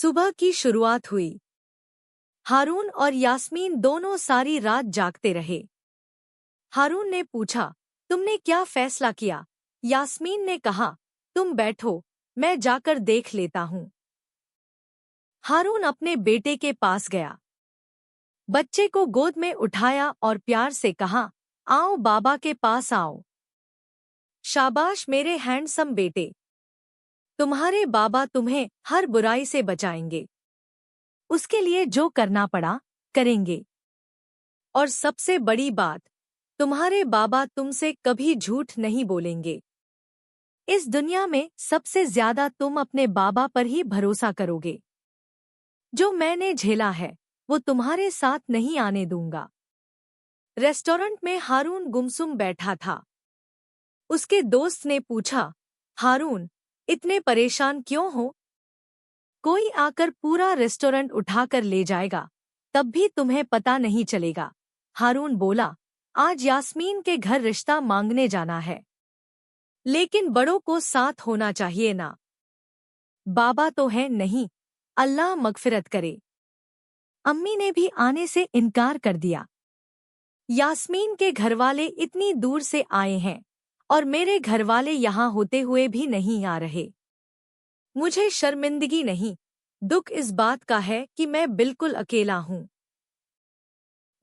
सुबह की शुरुआत हुई। हारून और यास्मीन दोनों सारी रात जागते रहे। हारून ने पूछा, तुमने क्या फैसला किया? यास्मीन ने कहा, तुम बैठो, मैं जाकर देख लेता हूँ। हारून अपने बेटे के पास गया। बच्चे को गोद में उठाया और प्यार से कहा, आओ बाबा के पास आओ। शाबाश मेरे हैंडसम बेटे, तुम्हारे बाबा तुम्हें हर बुराई से बचाएंगे। उसके लिए जो करना पड़ा, करेंगे। और सबसे बड़ी बात, तुम्हारे बाबा तुमसे कभी झूठ नहीं बोलेंगे। इस दुनिया में सबसे ज्यादा तुम अपने बाबा पर ही भरोसा करोगे। जो मैंने झेला है, वो तुम्हारे साथ नहीं आने दूंगा। रेस्टोरेंट में हारून गुमसुम बैठा था। उसके दोस्त ने पूछा, हारून, इतने परेशान क्यों हो? कोई आकर पूरा रेस्टोरेंट उठाकर ले जाएगा, तब भी तुम्हें पता नहीं चलेगा। हारून बोला, आज यास्मीन के घर रिश्ता मांगने जाना है, लेकिन बड़ों को साथ होना चाहिए ना। बाबा तो है नहीं, अल्लाह मगफिरत करे। अम्मी ने भी आने से इनकार कर दिया। यास्मीन के घरवाले इतनी दूर से आए हैं और मेरे घरवाले यहाँ होते हुए भी नहीं आ रहे। मुझे शर्मिंदगी नहीं, दुख इस बात का है कि मैं बिल्कुल अकेला हूँ।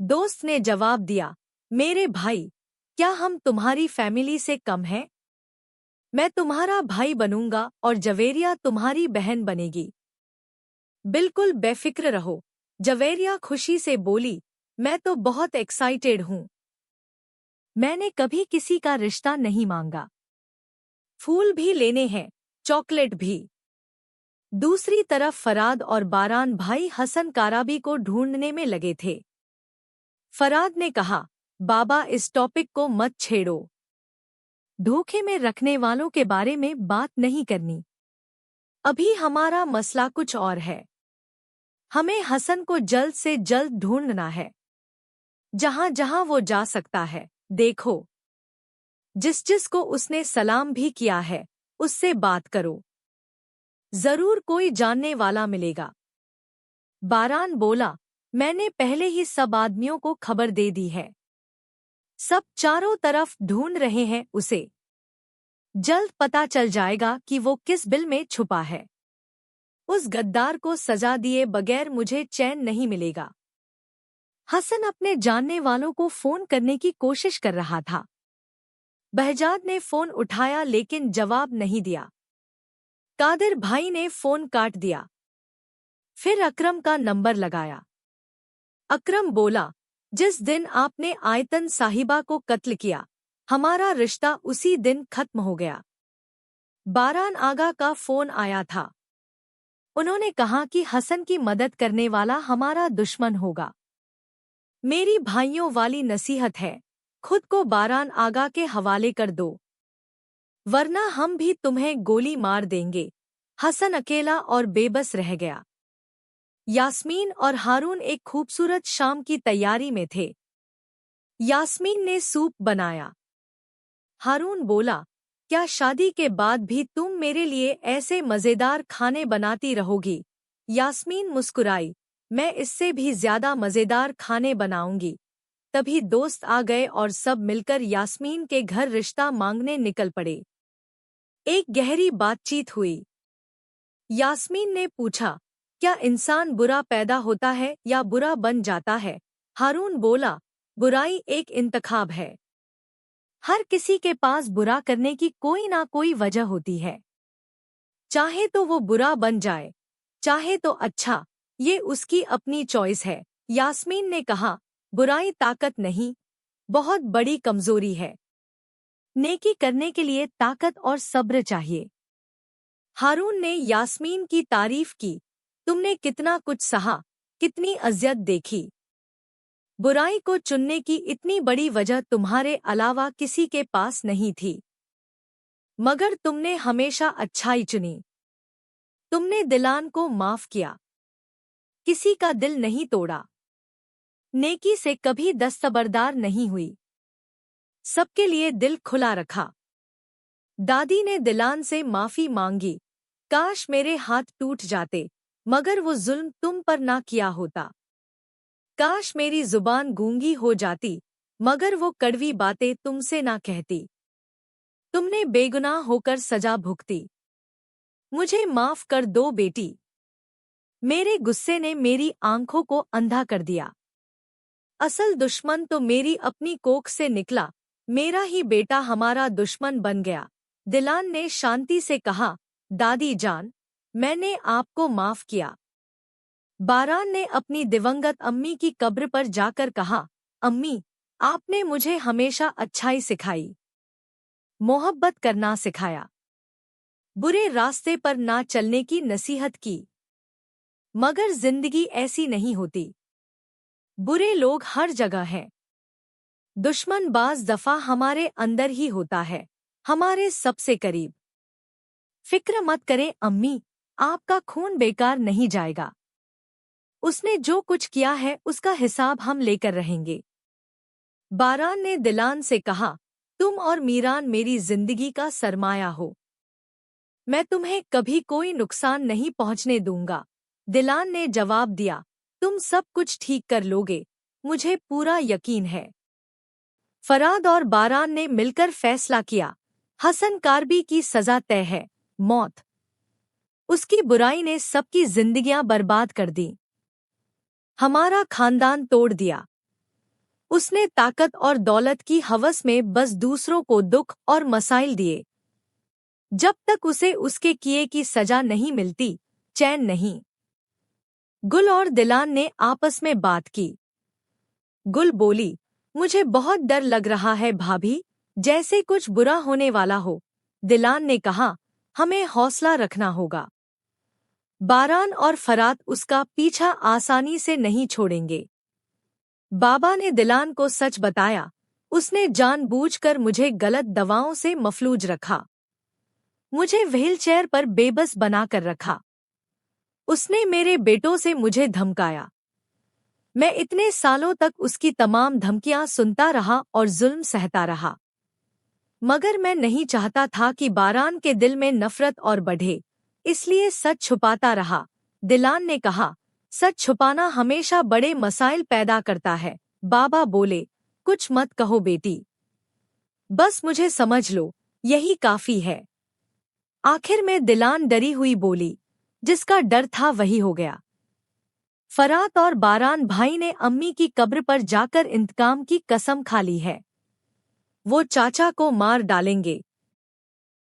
दोस्त ने जवाब दिया, मेरे भाई, क्या हम तुम्हारी फैमिली से कम हैं? मैं तुम्हारा भाई बनूंगा और जवेरिया तुम्हारी बहन बनेगी। बिल्कुल बेफिक्र रहो। जवेरिया खुशी से बोली, मैं तो बहुत एक्साइटेड हूँ। मैंने कभी किसी का रिश्ता नहीं मांगा। फूल भी लेने हैं, चॉकलेट भी। दूसरी तरफ फराद और बारान भाई हसन काराबी को ढूंढने में लगे थे। फराद ने कहा, बाबा इस टॉपिक को मत छेड़ो। धोखे में रखने वालों के बारे में बात नहीं करनी। अभी हमारा मसला कुछ और है। हमें हसन को जल्द से जल्द ढूंढना है। जहां जहां वो जा सकता है, देखो। जिस को उसने सलाम भी किया है, उससे बात करो। जरूर कोई जानने वाला मिलेगा। बारान बोला, मैंने पहले ही सब आदमियों को खबर दे दी है। सब चारों तरफ ढूंढ रहे हैं उसे। जल्द पता चल जाएगा कि वो किस बिल में छुपा है। उस गद्दार को सजा दिए बगैर मुझे चैन नहीं मिलेगा। हसन अपने जानने वालों को फोन करने की कोशिश कर रहा था। बहजाद ने फोन उठाया लेकिन जवाब नहीं दिया। कादिर भाई ने फोन काट दिया। फिर अकरम का नंबर लगाया। अकरम बोला, जिस दिन आपने आयतन साहिबा को कत्ल किया, हमारा रिश्ता उसी दिन खत्म हो गया। बारान आगा का फोन आया था। उन्होंने कहा कि हसन की मदद करने वाला हमारा दुश्मन होगा। मेरी भाइयों वाली नसीहत है, खुद को बारान आगा के हवाले कर दो, वरना हम भी तुम्हें गोली मार देंगे। हसन अकेला और बेबस रह गया। यास्मीन और हारून एक खूबसूरत शाम की तैयारी में थे। यास्मीन ने सूप बनाया। हारून बोला, क्या शादी के बाद भी तुम मेरे लिए ऐसे मज़ेदार खाने बनाती रहोगी? यास्मीन मुस्कुराई, मैं इससे भी ज्यादा मज़ेदार खाने बनाऊंगी। तभी दोस्त आ गए और सब मिलकर यास्मीन के घर रिश्ता मांगने निकल पड़े। एक गहरी बातचीत हुई। यास्मीन ने पूछा, क्या इंसान बुरा पैदा होता है या बुरा बन जाता है? हारून बोला, बुराई एक इंतखाब है। हर किसी के पास बुरा करने की कोई ना कोई वजह होती है। चाहे तो वो बुरा बन जाए, चाहे तो अच्छा, ये उसकी अपनी चॉइस है। यास्मीन ने कहा, बुराई ताकत नहीं, बहुत बड़ी कमजोरी है। नेकी करने के लिए ताकत और सब्र चाहिए। हारून ने यास्मीन की तारीफ की, तुमने कितना कुछ सहा, कितनी अज़ियत देखी। बुराई को चुनने की इतनी बड़ी वजह तुम्हारे अलावा किसी के पास नहीं थी, मगर तुमने हमेशा अच्छाई चुनी। तुमने दिलान को माफ किया, किसी का दिल नहीं तोड़ा। नेकी से कभी दस्तबरदार नहीं हुई, सबके लिए दिल खुला रखा। दादी ने दिलान से माफी मांगी, काश मेरे हाथ टूट जाते, मगर वो जुल्म तुम पर ना किया होता। काश मेरी जुबान गूंगी हो जाती, मगर वो कड़वी बातें तुमसे ना कहती। तुमने बेगुनाह होकर सजा भुगती। मुझे माफ कर दो बेटी। मेरे गुस्से ने मेरी आंखों को अंधा कर दिया। असल दुश्मन तो मेरी अपनी कोख से निकला, मेरा ही बेटा हमारा दुश्मन बन गया। दिलान ने शांति से कहा, दादी जान, मैंने आपको माफ किया। बारान ने अपनी दिवंगत अम्मी की कब्र पर जाकर कहा, अम्मी, आपने मुझे हमेशा अच्छाई सिखाई, मोहब्बत करना सिखाया, बुरे रास्ते पर ना चलने की नसीहत की। मगर जिंदगी ऐसी नहीं होती। बुरे लोग हर जगह हैं। दुश्मन बाज दफा हमारे अंदर ही होता है, हमारे सबसे करीब। फिक्र मत करें अम्मी, आपका खून बेकार नहीं जाएगा। उसने जो कुछ किया है उसका हिसाब हम लेकर रहेंगे। बारान ने दिलान से कहा, तुम और मीरान मेरी जिंदगी का सरमाया हो। मैं तुम्हें कभी कोई नुकसान नहीं पहुंचने दूंगा। दिलान ने जवाब दिया, तुम सब कुछ ठीक कर लोगे, मुझे पूरा यकीन है। फराद और बारान ने मिलकर फैसला किया, हसन कार्बी की सजा तय है, मौत। उसकी बुराई ने सबकी जिंदगियां बर्बाद कर दी, हमारा खानदान तोड़ दिया। उसने ताकत और दौलत की हवस में बस दूसरों को दुख और मसाइल दिए। जब तक उसे उसके किए की सजा नहीं मिलती, चैन नहीं। गुल और दिलान ने आपस में बात की। गुल बोली, मुझे बहुत डर लग रहा है भाभी, जैसे कुछ बुरा होने वाला हो। दिलान ने कहा, हमें हौसला रखना होगा। बारान और फरात उसका पीछा आसानी से नहीं छोड़ेंगे। बाबा ने दिलान को सच बताया, उसने जानबूझकर मुझे गलत दवाओं से मफलूज रखा, मुझे व्हीलचेयर पर बेबस बनाकर रखा। उसने मेरे बेटों से मुझे धमकाया। मैं इतने सालों तक उसकी तमाम धमकियां सुनता रहा और जुल्म सहता रहा। मगर मैं नहीं चाहता था कि बारान के दिल में नफरत और बढ़े, इसलिए सच छुपाता रहा। दिलान ने कहा, सच छुपाना हमेशा बड़े मसाइल पैदा करता है। बाबा बोले, कुछ मत कहो बेटी, बस मुझे समझ लो, यही काफी है। आखिर में दिलान डरी हुई बोली, जिसका डर था वही हो गया। फरात और बारान भाई ने अम्मी की कब्र पर जाकर इंतकाम की कसम खा ली है। वो चाचा को मार डालेंगे,